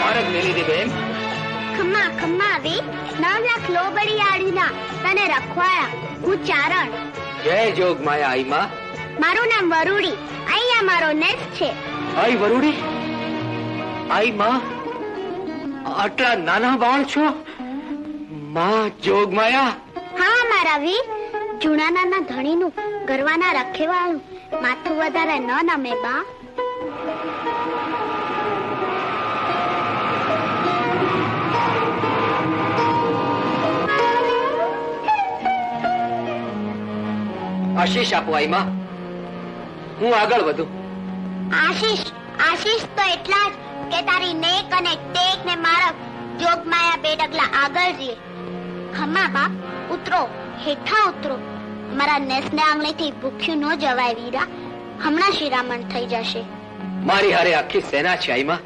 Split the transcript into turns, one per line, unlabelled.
મારગ મેલી દે બેન.
ખમ્મા ખમ્મા વી 9 લાખ લોબડી આડીના તને રખવાયા. હું ચારણ.
જય જોગ માયા આઈ માં.
મારું નામ વરુડી. અહીંયા મારો નેસ્ટ છે.
આઈ વરુડી. આઈ માં, આટલા નાના બાળ છો માં. જોગ માયા.
હા મારા વીર, જૂના નાના ધણીનું ગરવાના રખેવાળું માથું વધારે ન નમે બા.
આશીષ આપો આઈ માં, હું આગળ વધું.
આશીષ આશીષ તો એટલા જ કે તારી નેક અને ટેક ને મારક જોગમાયા 2 ડગલા આગળ જઈએ. ખમ્મા બાપ, ઉતરો, હેઠા ઉતરો. મારા નેસને આંગળીથી ભૂખ્યું ન જવાય વીરા. હમણાં શિરામણ થઈ જશે.
મારી હારે આખી સેના છે આઈ માં.